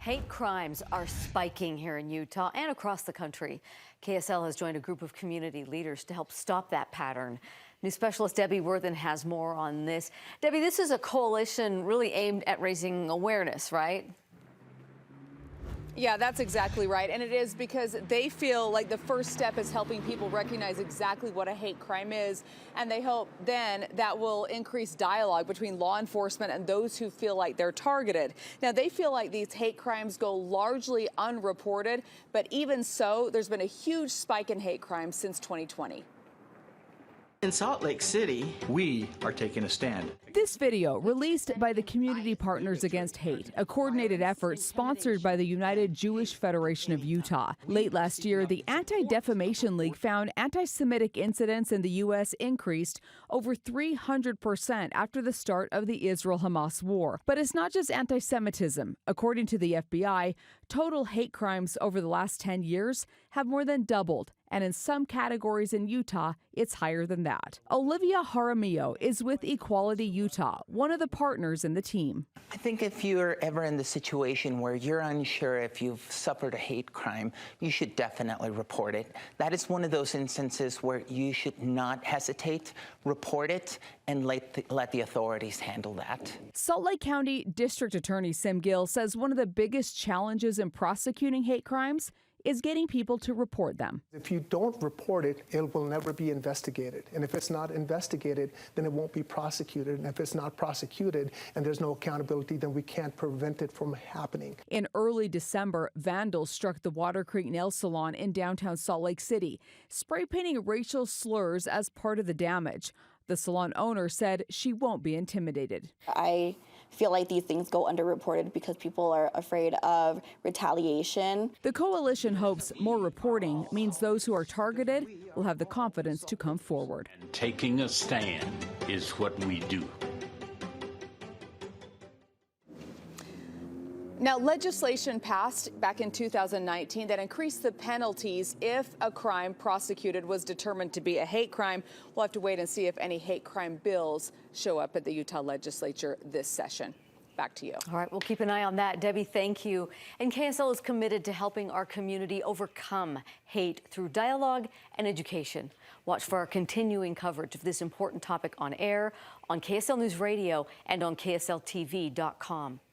Hate crimes are spiking here in Utah and across the country. KSL has joined a group of community leaders to help stop that pattern. News specialist Debbie Worthen has more on this. Debbie, this is a coalition really aimed at raising awareness, right? Yeah, that's exactly right. And it is because they feel like the first step is helping people recognize exactly what a hate crime is. And they hope then that will increase dialogue between law enforcement and those who feel like they're targeted. Now, they feel like these hate crimes go largely unreported. But even so, there's been a huge spike in hate crimes since 2020. In Salt Lake City, we are taking a stand. This video, released by the Community Partners Against Hate, a coordinated effort sponsored by the United Jewish Federation of Utah. Late last year, the Anti-Defamation League found anti-Semitic incidents in the U.S. increased over 300% after the start of the Israel-Hamas war. But it's not just anti-Semitism. According to the FBI, total hate crimes over the last 10 years have more than doubled. And in some categories in Utah, it's higher than that. Olivia Jaramillo is with Equality Utah, one of the partners in the team. I think if you're ever in the situation where you're unsure if you've suffered a hate crime, you should definitely report it. That is one of those instances where you should not hesitate, report it, and let the authorities handle that. Salt Lake County District Attorney Sim Gill says one of the biggest challenges in prosecuting hate crimes is getting people to report them. If you don't report it, it will never be investigated. And if it's not investigated, then it won't be prosecuted. And if it's not prosecuted and there's no accountability, then we can't prevent it from happening. In early December, vandals struck the Water Creek Nail Salon in downtown Salt Lake City, spray painting racial slurs as part of the damage. The salon owner said she won't be intimidated. I feel like these things go underreported because people are afraid of retaliation. The coalition hopes more reporting means those who are targeted will have the confidence to come forward. Taking a stand is what we do. Now, legislation passed back in 2019 that increased the penalties if a crime prosecuted was determined to be a hate crime. We'll have to wait and see if any hate crime bills show up at the Utah legislature this session. Back to you. All right, we'll keep an eye on that. Debbie, thank you. And KSL is committed to helping our community overcome hate through dialogue and education. Watch for our continuing coverage of this important topic on air, on KSL News Radio, and on KSLTV.com.